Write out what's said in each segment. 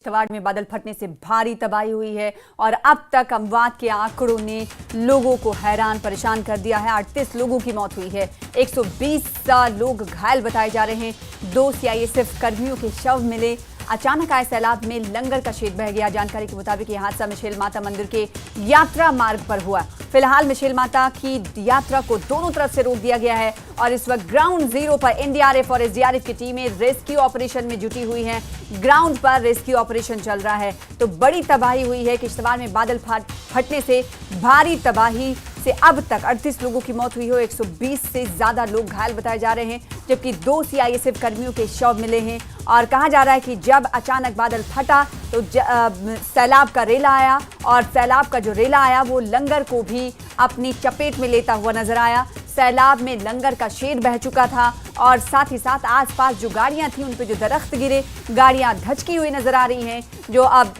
किश्तवाड़ में बादल फटने से भारी तबाही हुई है और अब तक अमवात के आंकड़ों ने लोगों को हैरान परेशान कर दिया है। 38 लोगों की मौत हुई है, 120 लोग घायल बताए जा रहे हैं। 2 सीआईएसएफ कर्मियों के शव मिले। अचानक आए सैलाब में लंगर का शेड बह गया। जानकारी के मुताबिक यह हादसा मिशेल माता मंदिर के यात्रा मार्ग पर हुआ। फिलहाल मिशेल माता की यात्रा को दोनों तरफ से रोक दिया गया है और इस वक्त ग्राउंड जीरो पर एनडीआरएफ और एसडीआरएफ की टीमें रेस्क्यू ऑपरेशन में जुटी हुई हैं। ग्राउंड पर रेस्क्यू ऑपरेशन चल रहा है। तो बड़ी तबाही हुई है। किश्तवाड़ में बादल फटने से भारी तबाही से अब तक 38 लोगों की मौत हुई है। 120 से ज्यादा लोग घायल बताए जा रहे हैं, जबकि 2 सीआईएसएफ कर्मियों के शव मिले हैं। और कहा जा रहा है कि जब अचानक बादल फटा तो सैलाब का रेला आया और सैलाब का जो रेला आया वो लंगर को भी अपनी चपेट में लेता हुआ नजर आया। सैलाब में लंगर का शेड बह चुका था और साथ ही साथ आसपास जो गाड़ियां थी उन पे जो दरख्त गिरे, गाड़ियां धचकी हुई नजर आ रही हैं। जो अब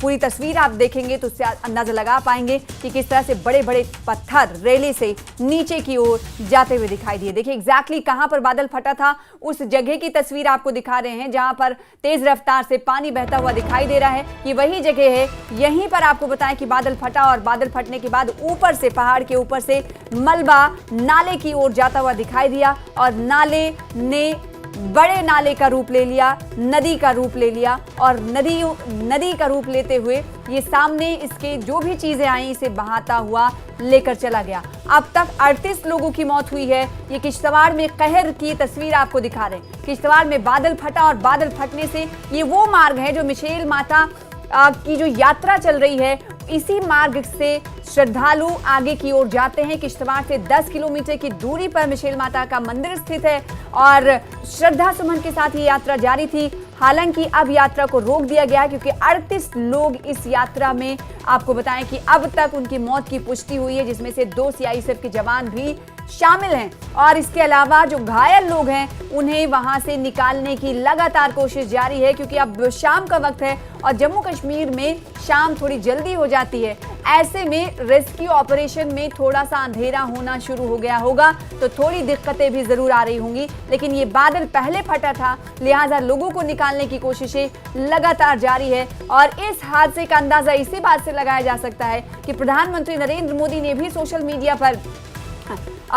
पूरी तस्वीर आप देखेंगे तो उससे अंदाजा लगा पाएंगे कि किस तरह से बड़े बड़े पत्थर रेले से नीचे की ओर जाते हुए दिखाई दिए। देखिए एग्जैक्टली कहां पर बादल फटा था उस जगह की तस्वीर आपको दिखा रहे हैं, जहां पर तेज रफ्तार से पानी बहता हुआ दिखाई दे रहा है। ये वही जगह है। यहीं पर आपको बताएं कि बादल फटा और बादल फटने के बाद ऊपर से, पहाड़ के ऊपर से मलबा नाले की ओर जाता हुआ दिखाई दिया और नाले ने बड़े नाले का रूप ले लिया, नदी का रूप ले लिया और नदी का रूप लेते हुए ये सामने इसके जो भी चीजें आई इसे बहाता हुआ लेकर चला गया। अब तक 38 लोगों की मौत हुई है। ये किश्तवाड़ में कहर की तस्वीर आपको दिखा रहे हैं। किश्तवाड़ में बादल फटा और बादल फटने से ये वो मार्ग है जो मिशेल माता की जो यात्रा चल रही है, इसी मार्ग से श्रद्धालु आगे की ओर जाते हैं। किश्तवाड़ से 10 किलोमीटर की दूरी पर मिशेल माता का मंदिर स्थित है और श्रद्धा सुमन के साथ ये यात्रा जारी थी। हालांकि अब यात्रा को रोक दिया गया क्योंकि 38 लोग इस यात्रा में, आपको बताएं कि अब तक उनकी मौत की पुष्टि हुई है, जिसमें से 2 सीआईएसएफ के जवान भी शामिल हैं और इसके अलावा जो घायल लोग हैं उन्हें वहां से निकालने की लगातार कोशिश जारी है, क्योंकि अब शाम का वक्त है और जम्मू कश्मीर में शाम थोड़ी जल्दी हो जाती है। ऐसे में रेस्क्यू ऑपरेशन में थोड़ा सा अंधेरा होना शुरू हो गया होगा तो थोड़ी दिक्कतें भी जरूर आ रही होंगी, लेकिन ये बादल पहले फटा था, लिहाजा लोगों को निकालने की कोशिशें लगातार जारी है। और इस हादसे का अंदाजा इसी बात से लगाया जा सकता है कि प्रधानमंत्री नरेंद्र मोदी ने भी सोशल मीडिया पर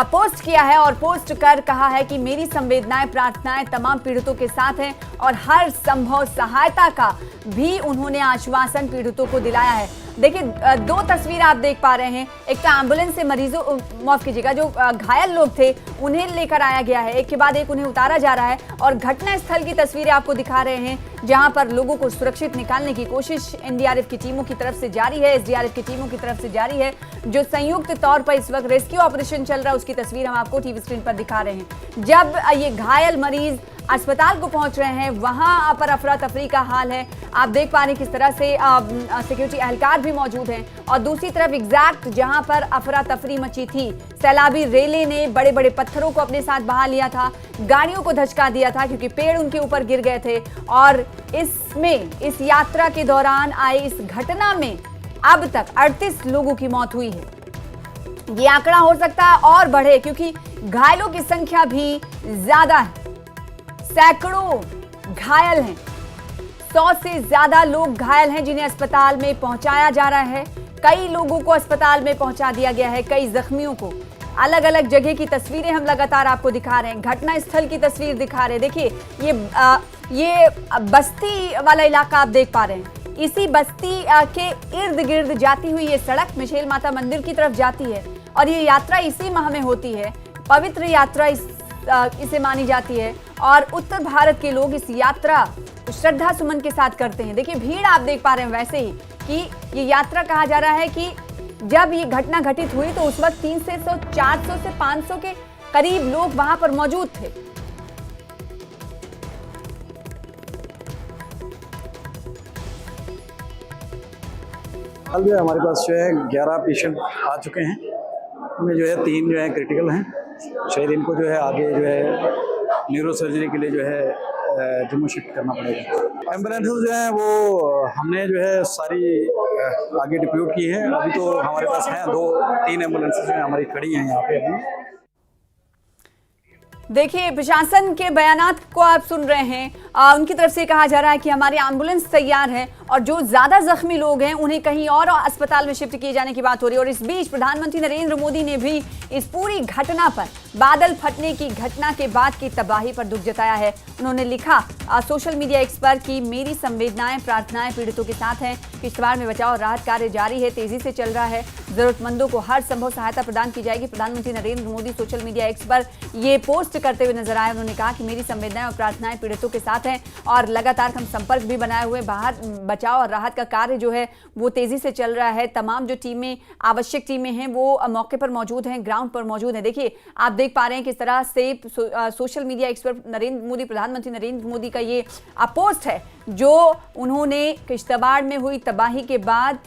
पोस्ट किया है और पोस्ट कर कहा है कि मेरी संवेदनाएं, प्रार्थनाएं तमाम पीड़ितों के साथ हैं और हर संभव सहायता का भी उन्होंने आश्वासन पीड़ितों को दिलाया है। देखिए 2 तस्वीर आप देख पा रहे हैं। एक तो एम्बुलेंस से मरीजों, माफ कीजिएगा, जो घायल लोग थे उन्हें लेकर आया गया है, एक के बाद एक उन्हें उतारा जा रहा है और घटना स्थल की तस्वीरें आपको दिखा रहे हैं, जहां पर लोगों को सुरक्षित निकालने की कोशिश एनडीआरएफ की टीमों की तरफ से जारी है, एसडीआरएफ की टीमों की तरफ से जारी है। जो संयुक्त तौर पर इस वक्त रेस्क्यू ऑपरेशन चल रहा है उसकी तस्वीर हम आपको टीवी स्क्रीन पर दिखा रहे हैं। जब ये घायल मरीज अस्पताल को पहुंच रहे हैं वहां पर अफरा तफरी का हाल है। आप देख पा रहे हैं किस तरह से सिक्योरिटी एहलकार भी मौजूद हैं और दूसरी तरफ एग्जैक्ट जहां पर अफरा तफरी मची थी, सैलाबी रेले ने बड़े बड़े पत्थरों को अपने साथ बहा लिया था, गाड़ियों को धचका दिया था क्योंकि पेड़ उनके ऊपर गिर गए थे। और इस यात्रा के दौरान आए इस घटना में अब तक 38 लोगों की मौत हुई है। ये आंकड़ा हो सकता है और बढ़े क्योंकि घायलों की संख्या भी ज्यादा है। सैकड़ों घायल हैं, 100 से ज्यादा लोग घायल हैं जिन्हें अस्पताल में पहुंचाया जा रहा है। कई लोगों को अस्पताल में पहुंचा दिया गया है, कई जख्मियों को। अलग अलग जगह की तस्वीरें हम लगातार आपको दिखा रहे हैं, घटना स्थल की तस्वीर दिखा रहे हैं। देखिए ये बस्ती वाला इलाका आप देख पा रहे हैं। इसी बस्ती के इर्द गिर्द जाती हुई ये सड़क मिशेल माता मंदिर की तरफ जाती है और ये यात्रा इसी माह में होती है। पवित्र यात्रा इसे मानी जाती है और उत्तर भारत के लोग इस यात्रा श्रद्धा सुमन के साथ करते हैं। देखिए भीड़ आप देख पा रहे हैं वैसे ही कि ये यात्रा, कहा जा रहा है कि जब ये घटना घटित हुई तो उस वक्त 300, 400 से 500 के करीब लोग वहां पर मौजूद थे। कल जो है हमारे पास जो है 11 पेशेंट आ चुके हैं, उनमें जो है 3 जो है क्रिटिकल हैं। शायद इनको जो है आगे जो है न्यूरो सर्जरी के लिए जो है जम्मू शिफ्ट करना पड़ेगा। एम्बुलेंस जो है वो हमने जो है सारी आगे डिप्यूट की है। अभी तो हमारे पास हैं 2-3 एम्बुलेंस जो है हमारी खड़ी हैं यहाँ पे अभी। देखिए, प्रशासन के बयानात को आप सुन रहे हैं। उनकी तरफ से कहा जा रहा है कि हमारी एम्बुलेंस तैयार है और जो ज्यादा जख्मी लोग हैं उन्हें कहीं और अस्पताल में शिफ्ट किए जाने की बात हो रही है। और इस बीच प्रधानमंत्री नरेंद्र मोदी ने भी इस पूरी घटना पर, बादल फटने की घटना के बाद की तबाही पर दुख जताया है। उन्होंने लिखा सोशल मीडिया एक्स पर कि मेरी संवेदनाएं, प्रार्थनाएं पीड़ितों के साथ हैं। किश्तवाड़ में बचाव और राहत कार्य जारी है, तेजी से चल रहा है। जरूरतमंदों को हर संभव सहायता प्रदान की जाएगी। प्रधानमंत्री Narendra Modi social media x पर ये पोस्ट करते हुए नजर आए। उन्होंने कहा कि मेरी संवेदनाएं और प्रार्थनाएं पीड़ितों के साथ हैं और लगातार हम संपर्क भी बनाए हुए। बाहर बचाव और राहत का कार्य जो है वो तेजी से चल रहा है। तमाम जो टीमें, आवश्यक टीमें हैं, वो मौके पर मौजूद हैं, ग्राउंड पर मौजूद हैं। देखिए, आप देख पा रहे हैं किस तरह से सोशल मीडिया एक्स पर नरेंद्र मोदी, प्रधानमंत्री नरेंद्र मोदी का ये पोस्ट है जो उन्होंने किश्तवाड़ में हुई तबाही के बाद,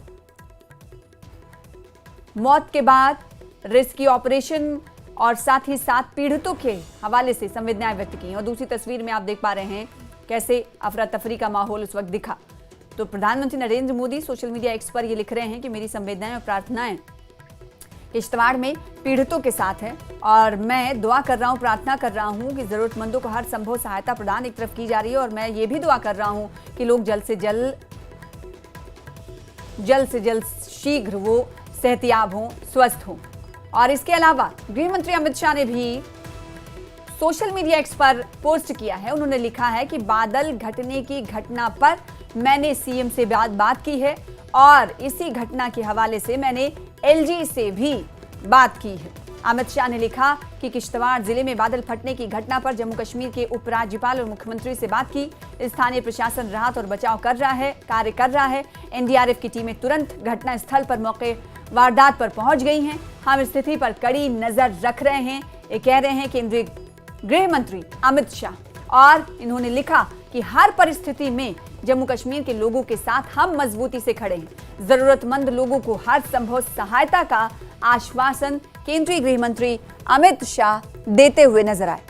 मौत के बाद, रेस्क्यू ऑपरेशन और साथ ही साथ पीड़ितों के हवाले से संवेदनाएं व्यक्त की। और दूसरी तस्वीर में आप देख पा रहे हैं कैसे अफरा तफरी का माहौल उस वक्त दिखा। तो प्रधानमंत्री Narendra Modi social media x पर ये लिख रहे हैं कि मेरी संवेदनाएं और प्रार्थनाएं किश्तवाड़ में पीड़ितों के साथ है और मैं दुआ कर रहा हूं, प्रार्थना कर रहा हूं कि जरूरतमंदों को हर संभव सहायता प्रदान एक तरफ की जा रही है और मैं ये भी दुआ कर रहा हूं कि लोग जल्द से जल्द शीघ्र वो सेहतियाब हों, स्वस्थ हों। और इसके अलावा गृह मंत्री अमित शाह ने भी सोशल मीडिया एक्स पर पोस्ट किया है। उन्होंने लिखा है कि बादल घटने की घटना पर मैंने सीएम से बात की है और इसी घटना के हवाले से मैंने एलजी से भी बात की है। अमित शाह ने लिखा कि किश्तवाड़ जिले में बादल फटने की घटना पर जम्मू कश्मीर के उपराज्यपाल और मुख्यमंत्री से बात की। स्थानीय प्रशासन राहत और बचाव कार्य कर रहा है। एनडीआरएफ की टीमें तुरंत घटना स्थल पर मौके वारदात पर पहुंच गई हैं। हम स्थिति पर कड़ी नजर रख रहे हैं, ये कह रहे हैं केंद्रीय गृह मंत्री अमित शाह। और इन्होंने लिखा कि हर परिस्थिति में जम्मू कश्मीर के लोगों के साथ हम मजबूती से खड़े हैं। जरूरतमंद लोगों को हर संभव सहायता का आश्वासन केंद्रीय गृह मंत्री अमित शाह देते हुए नजर आए।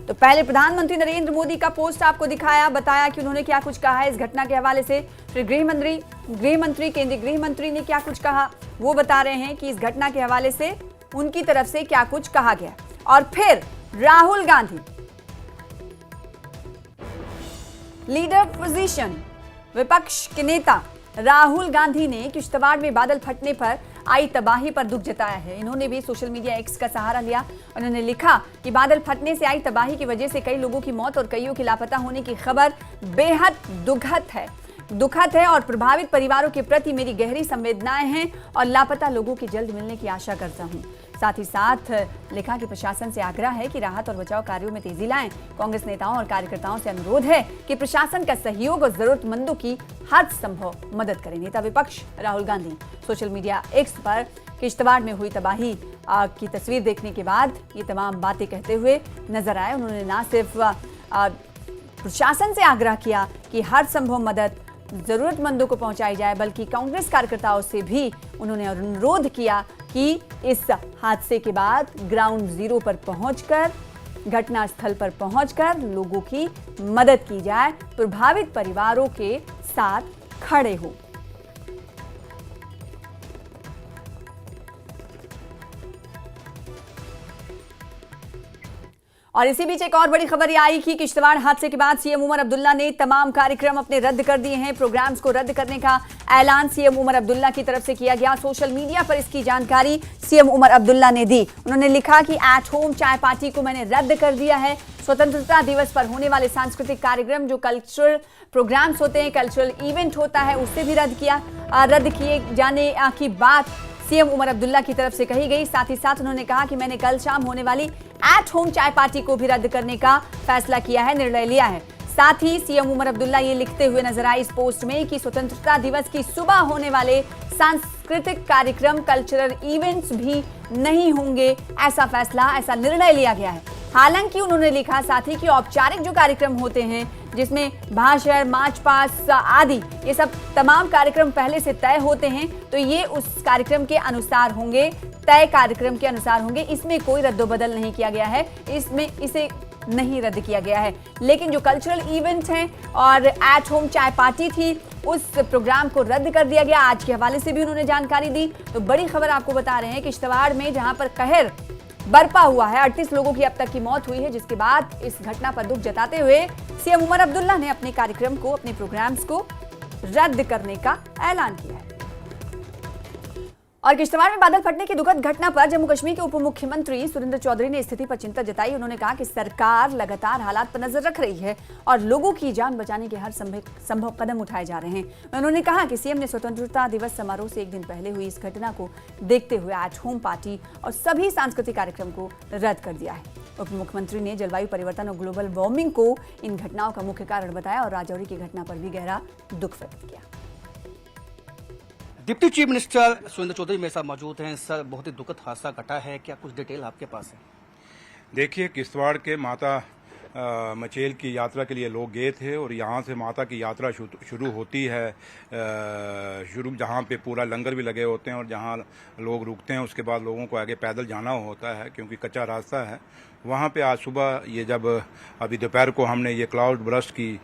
तो पहले प्रधानमंत्री नरेंद्र मोदी का पोस्ट आपको दिखाया, बताया कि उन्होंने क्या कुछ कहा है इस घटना के हवाले से। फिर केंद्रीय गृह मंत्री ने क्या कुछ कहा वो बता रहे हैं कि इस घटना के हवाले से उनकी तरफ से क्या कुछ कहा गया। और फिर राहुल गांधी, लीडर पोजीशन, विपक्ष के नेता राहुल गांधी ने किश्तवाड़ में बादल फटने पर आई तबाही पर दुख जताया है। इन्होंने भी सोशल मीडिया एक्स का सहारा लिया। उन्होंने लिखा कि बादल फटने से आई तबाही की वजह से कई लोगों की मौत और कईयों के लापता होने की खबर बेहद दुखद है और प्रभावित परिवारों के प्रति मेरी गहरी संवेदनाएं हैं और लापता लोगों की जल्द मिलने की आशा करता हूं। साथ ही साथ लिखा कि प्रशासन से आग्रह है कि राहत और बचाव कार्यों में तेजी लाएं। कांग्रेस नेताओं और कार्यकर्ताओं से अनुरोध है कि प्रशासन का सहयोग और जरूरतमंदों की हर संभव मदद करें। नेता विपक्ष Rahul Gandhi social media x पर किश्तवाड़ में हुई तबाही की तस्वीर देखने के बाद ये तमाम बातें कहते हुए नजर आए। उन्होंने न सिर्फ प्रशासन से आग्रह किया कि हर संभव मदद जरूरतमंदों को पहुंचाई जाए, बल्कि कांग्रेस कार्यकर्ताओं से भी उन्होंने अनुरोध किया कि इस हादसे के बाद ग्राउंड जीरो पर पहुंचकर, घटनास्थल पर पहुंचकर लोगों की मदद की जाए, प्रभावित परिवारों के साथ खड़े हो। और इसी बीच एक और बड़ी खबर ये आई कि किश्तवाड़ हादसे के बाद सीएम उमर अब्दुल्ला ने तमाम कार्यक्रम अपने रद्द कर दिए हैं। प्रोग्राम्स को रद्द करने का ऐलान सीएम उमर अब्दुल्ला की तरफ से किया गया। सोशल मीडिया पर इसकी जानकारी सीएम उमर अब्दुल्ला ने दी। उन्होंने लिखा कि एट होम चाय पार्टी को मैंने रद्द कर दिया है। स्वतंत्रता दिवस पर होने वाले सांस्कृतिक कार्यक्रम, जो कल्चरल प्रोग्राम्स होते हैं, कल्चरल इवेंट होता है, उससे भी रद्द किए जाने की बात सीएम उमर अब्दुल्ला की तरफ से कही गई। साथ ही साथ उन्होंने कहा कि मैंने कल शाम होने वाली एट होम चाय पार्टी को भी रद्द करने का फैसला किया है, निर्णय लिया है। साथ ही सीएम उमर अब्दुल्ला ये लिखते हुए नजर आए इस पोस्ट में कि स्वतंत्रता दिवस की सुबह होने वाले सांस्कृतिक कार्यक्रम, कल्चरल इवेंट्स भी नहीं होंगे। ऐसा निर्णय लिया गया है। हालांकि उन्होंने लिखा साथ ही कि औपचारिक जो कार्यक्रम होते हैं, जिसमें भाषण, मार्च पास्ट आदि, ये सब तमाम कार्यक्रम पहले से तय होते हैं, तो ये उस कार्यक्रम के अनुसार होंगे, तय कार्यक्रम के अनुसार होंगे। इसमें कोई रद्दोबदल नहीं किया गया है, इसे नहीं रद्द किया गया है। लेकिन जो कल्चरल इवेंट हैं और एट होम चाय पार्टी थी, उस प्रोग्राम को रद्द कर दिया गया। आज के हवाले से भी उन्होंने जानकारी दी। तो बड़ी खबर आपको बता रहे हैं, किश्तवाड़ में जहां पर कहर बरपा हुआ है। 38 लोगों की अब तक की मौत हुई है, जिसके बाद इस घटना पर दुख जताते हुए सीएम उमर अब्दुल्ला ने अपने कार्यक्रम को, अपने प्रोग्राम्स को रद्द करने का ऐलान किया है। और किश्तवाड़ में बादल फटने की दुखद घटना पर जम्मू कश्मीर के उप मुख्यमंत्री सुरेंद्र चौधरी ने स्थिति पर चिंता जताई। उन्होंने कहा कि सरकार लगातार हालात पर नजर रख रही है और लोगों की जान बचाने के हर संभव कदम उठाए जा रहे हैं। उन्होंने कहा कि सीएम ने स्वतंत्रता दिवस समारोह से एक दिन पहले हुई इस घटना को देखते हुए एट होम पार्टी और सभी सांस्कृतिक कार्यक्रम को रद्द कर दिया है। उप मुख्यमंत्री ने जलवायु परिवर्तन और ग्लोबल वार्मिंग को इन घटनाओं का मुख्य कारण बताया और राजौरी की घटना पर भी गहरा दुख व्यक्त किया। Deputy chief minister Surendra Chaudhary मेरे साथ मौजूद हैं। सर, बहुत ही दुखद हादसा घटा है, क्या कुछ डिटेल आपके पास है? देखिए, किश्तवाड़ के माता मचेल की यात्रा के लिए लोग गए थे और यहाँ से माता की यात्रा शुरू होती है। जहाँ पे पूरा लंगर भी लगे होते हैं और जहाँ लोग रुकते हैं, उसके बाद लोगों को आगे पैदल जाना होता है क्योंकि कच्चा रास्ता है। वहाँ पे आज सुबह ये जब अभी दोपहर को हमने ये क्लाउड बर्स्ट की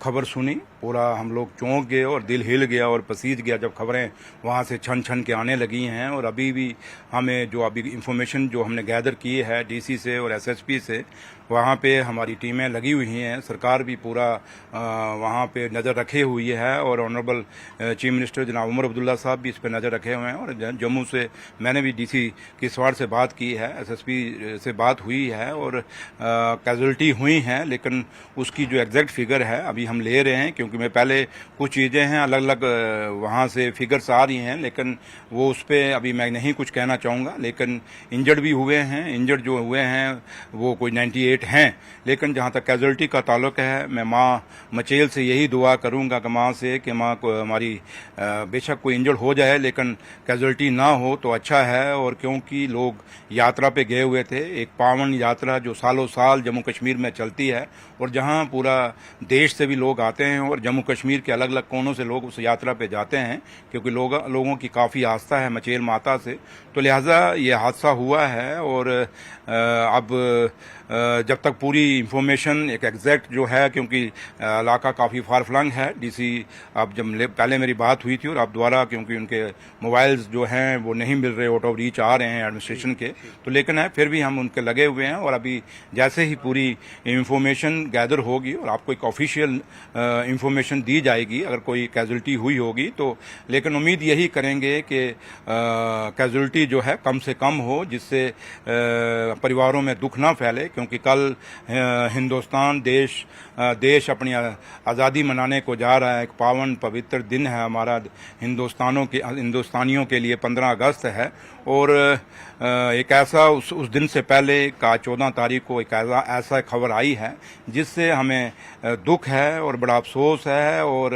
खबर सुनी, पूरा हम लोग चौंक गए और दिल हिल गया और पसीज गया जब खबरें वहाँ से छन छन के आने लगी हैं। और अभी भी हमें जो अभी इंफॉर्मेशन जो हमने गैदर की है डीसी से और एसएसपी से, वहाँ पे हमारी टीमें लगी हुई हैं। सरकार भी पूरा वहाँ पे नज़र रखे हुई है और ऑनरेबल चीफ मिनिस्टर जनाब उमर अब्दुल्ला साहब भी इस पर नज़र रखे हुए हैं। और जम्मू से मैंने भी डीसी किश्तवाड़ से बात की है, एसएसपी से बात हुई है और कैजुअल्टी हुई हैं, लेकिन उसकी जो एग्जैक्ट फिगर है अभी हम ले रहे हैं क्योंकि मैं पहले कुछ चीज़ें हैं अलग अलग वहाँ से फिगर्स आ रही हैं, लेकिन वो उस पर अभी मैं नहीं कुछ कहना चाहूँगा। लेकिन इंजर्ड भी हुए हैं, इंजर्ड जो हुए हैं वो कोई 98 हैं। लेकिन जहाँ तक कैजुअल्टी का ताल्लुक है, मैं माँ मचेल से यही दुआ करूँगा कि माँ से कि माँ को हमारी बेशक कोई इंजर्ड हो जाए लेकिन कैजुअल्टी ना हो तो अच्छा है। और क्योंकि लोग यात्रा पे गए हुए थे, एक पावन यात्रा जो सालों साल जम्मू कश्मीर में चलती है और जहाँ पूरा देश से भी लोग आते हैं और जम्मू कश्मीर के अलग अलग कोनों से लोग उस यात्रा पे जाते हैं क्योंकि लोगों की काफ़ी आस्था है मचेल माता से, तो लिहाजा ये हादसा हुआ है। और अब जब तक पूरी इंफॉर्मेशन एक एग्जैक्ट जो है, क्योंकि इलाका काफ़ी फार फ्लंग है, डीसी अब जब पहले मेरी बात हुई थी और अब दोबारा क्योंकि उनके मोबाइल्स जो हैं वो नहीं मिल रहे, आउट ऑफ रीच आ रहे हैं एडमिनिस्ट्रेशन के, तो लेकिन है फिर भी हम उनके लगे हुए हैं। और अभी जैसे ही पूरी इंफॉर्मेशन गैदर होगी और आपको एक ऑफिशियल इंफॉर्मेशन दी जाएगी अगर कोई कैजुअल्टी हुई होगी तो, लेकिन उम्मीद यही करेंगे कि कैजुअल्टी जो है कम से कम हो, जिससे परिवारों में दुख ना फैले। क्योंकि कल हिंदुस्तान देश अपनी आज़ादी मनाने को जा रहा है, एक पावन पवित्र दिन है हमारा हिंदुस्तानियों के लिए 15 अगस्त है। और एक ऐसा उस दिन से पहले का 14 तारीख को एक ऐसा खबर आई है जिससे हमें दुख है और बड़ा अफसोस है। और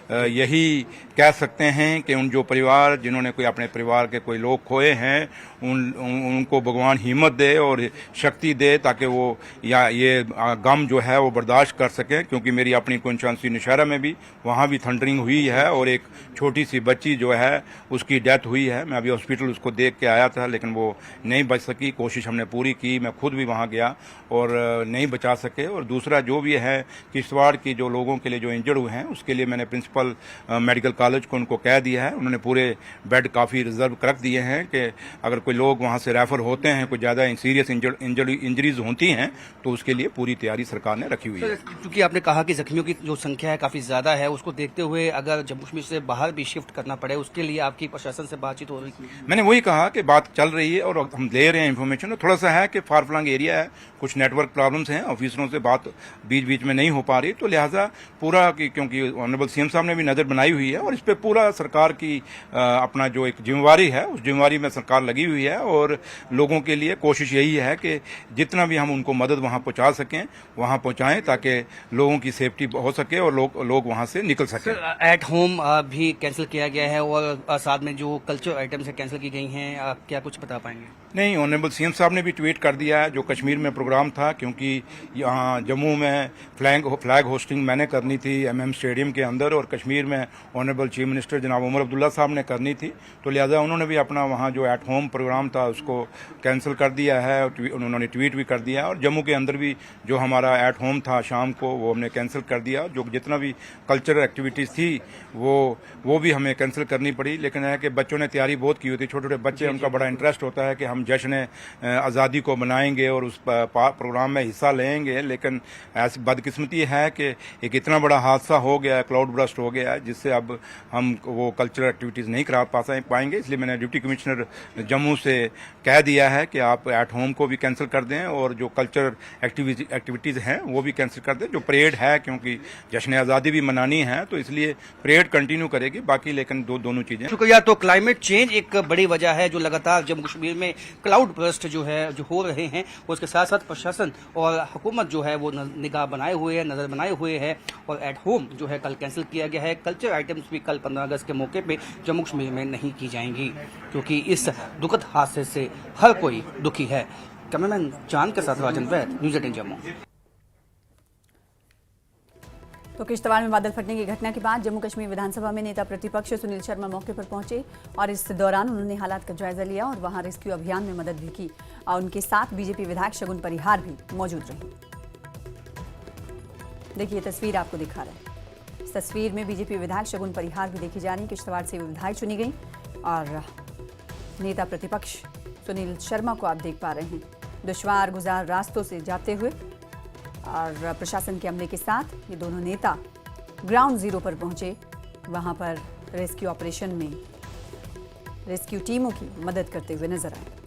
यही कह सकते हैं कि उन जो परिवार जिन्होंने कोई अपने परिवार के कोई लोग खोए हैं उनको भगवान हिम्मत दे और शक्ति दे ताकि वो ये गम जो है वो बर्दाश्त कर सकें। क्योंकि मेरी अपनी कॉन्स्टिट्यूंसी नौशहरा में भी वहाँ भी थंडरिंग हुई है और एक छोटी सी बच्ची जो है उसकी डेथ हुई है। मैं अभी हॉस्पिटल उसको देख के आया था लेकिन वो नहीं बच सकी, कोशिश हमने पूरी की, मैं खुद भी वहाँ गया और नहीं बचा सके। और दूसरा जो भी है किश्तवाड़ की जो लोगों के लिए जो इंजर्ड हुए हैं उसके लिए मैंने प्रिंसिपल मेडिकल कॉलेज को उनको कह दिया है, उन्होंने पूरे बेड काफ़ी रिजर्व रख दिए हैं कि अगर कोई लोग वहाँ से रेफर होते हैं, कोई ज़्यादा सीरियस इंजरीज होती हैं तो उसके लिए पूरी तैयारी सरकार ने रखी हुई है। क्योंकि आपने कहा कि जख्मियों की जो संख्या है काफ़ी ज़्यादा है, उसको देखते हुए अगर जम्मू कश्मीर से बाहर भी शिफ्ट करना पड़े उसके लिए आपकी प्रशासन से बातचीत हो रही है? मैंने वही कहा कि बात चल रही है और हम ले रहे हैं इन्फॉर्मेशन। थोड़ा सा है कि फार फ्लंग एरिया है, कुछ नेटवर्क प्रॉब्लम्स हैं, ऑफिसरों से बात बीच बीच में नहीं हो पा रही, तो लिहाजा पूरा क्योंकि ऑनरेबल सीएम साहब ने भी नज़र बनाई हुई है और इस पर पूरा सरकार की अपना जो एक जिम्मेवारी है उस जिम्मेवारी में सरकार लगी हुई है। और लोगों के लिए कोशिश यही है कि जितना भी हम उनको मदद वहाँ पहुँचा सकें वहाँ पहुँचाएं ताकि लोगों की सेफ्टी हो सके और लोग वहाँ से निकल सकें। एट होम भी कैंसिल किया गया है और साथ में जो कल्चर आइटम्स है कैंसिल की गई हैं, क्या कुछ बता पाएंगे? नहीं, ऑनरेबल सीएम साहब ने भी ट्वीट कर दिया है जो कश्मीर में प्रोग्राम था, क्योंकि यहाँ जम्मू में फ्लैग होस्टिंग मैंने करनी थी MM स्टेडियम के अंदर और कश्मीर में ऑनरेबल चीफ मिनिस्टर जनाब उमर अब्दुल्ला साहब ने करनी थी, तो लिहाजा उन्होंने भी अपना वहाँ जो एट होम प्रोग्राम था उसको कैंसिल कर दिया है। उन्होंने ट्वीट भी कर दिया लिया और जम्मू के अंदर भी जो हमारा एट होम था शाम को वो हमने कैंसिल कर दिया। जो जितना भी कल्चरल एक्टिविटीज़ थी वो भी हमें कैंसिल करनी पड़ी। लेकिन है कि बच्चों ने तैयारी बहुत की हुई थी, छोटे छोटे बच्चे, उनका बड़ा इंटरेस्ट होता है कि हम जश्न आज़ादी को मनाएंगे और उस प्रोग्राम में हिस्सा लेंगे। लेकिन ऐसी बदकिस्मती है कि एक इतना बड़ा हादसा हो गया है, क्लाउड बर्स्ट हो गया है, जिससे अब हम वो कल्चरल एक्टिविटीज़ नहीं करा पाएंगे। इसलिए मैंने डिप्टी कमिश्नर जम्मू से कह दिया है कि आप एट होम को भी कैंसिल कर दें और जो कल्चरल एक्टिविटीज़ हैं वो भी कैंसिल कर दें। जो परेड है, क्योंकि जश्न आज़ादी भी मनानी है तो इसलिए परेड कंटिन्यू करेगी, बाकी लेकिन दोनों चीज़ें। शुक्रिया। तो क्लाइमेट चेंज एक बड़ी वजह है जो लगातार जम्मू कश्मीर में क्लाउड बर्स्ट जो हो रहे हैं, उसके साथ साथ प्रशासन और हुकूमत जो है वो निगाह बनाए हुए है, नजर बनाए हुए है और एट होम जो है कल कैंसिल किया गया है। कल्चर आइटम्स भी कल 15 अगस्त के मौके पे जम्मू कश्मीर में नहीं की जाएंगी, क्योंकि इस दुखद हादसे से हर कोई दुखी है। कैमरामैन चांद के साथ राजन वैद, न्यूज़ 18 जम्मू। तो किश्तवाड़ में बादल फटने की घटना के बाद जम्मू कश्मीर विधानसभा में नेता प्रतिपक्ष सुनील शर्मा मौके पर पहुंचे और इस दौरान उन्होंने हालात का जायजा लिया और वहां रेस्क्यू अभियान में मदद भी की और उनके साथ बीजेपी विधायक शगुन परिहार भी मौजूद रहे। देखिए तस्वीर आपको दिखा रहे हैं। इस तस्वीर में बीजेपी विधायक शगुन परिहार भी देखी जा रही। किश्तवाड़ से विधायक चुनी गई और नेता प्रतिपक्ष सुनील शर्मा को आप देख पा रहे हैं दुश्वार गुजार रास्तों से जाते हुए और प्रशासन के अमले के साथ ये दोनों नेता ग्राउंड जीरो पर पहुंचे। वहां पर रेस्क्यू ऑपरेशन में रेस्क्यू टीमों की मदद करते हुए नजर आए।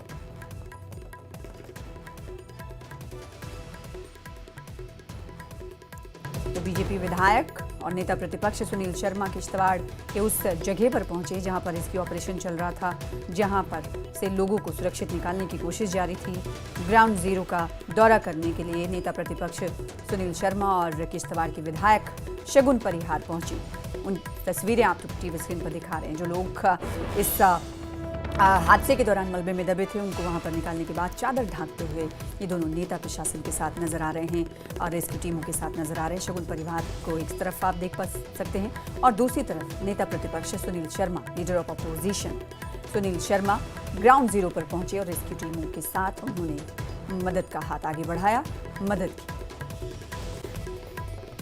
तो बीजेपी विधायक और नेता प्रतिपक्ष सुनील शर्मा किश्तवाड़ के उस जगह पर पहुंचे जहां पर रेस्क्यू ऑपरेशन चल रहा था, जहां पर से लोगों को सुरक्षित निकालने की कोशिश जारी थी। ग्राउंड जीरो का दौरा करने के लिए नेता प्रतिपक्ष सुनील शर्मा और किश्तवाड़ के विधायक शगुन परिहार पहुंचे। उन तस्वीरें आप टीवी स्क्रीन पर दिखा रहे हैं। जो लोग इस हादसे के दौरान मलबे में दबे थे उनको वहां पर निकालने के बाद चादर ढांकते हुए ये दोनों नेता प्रशासन के साथ नजर आ रहे हैं और रेस्क्यू टीमों के साथ नजर आ रहे हैं। शगुन परिवार को एक तरफ आप देख पा सकते हैं और दूसरी तरफ नेता प्रतिपक्ष Sunil Sharma, leader of opposition Sunil Sharma ground zero पर पहुंचे और रेस्क्यू टीमों के साथ उन्होंने मदद का हाथ आगे बढ़ाया, मदद की।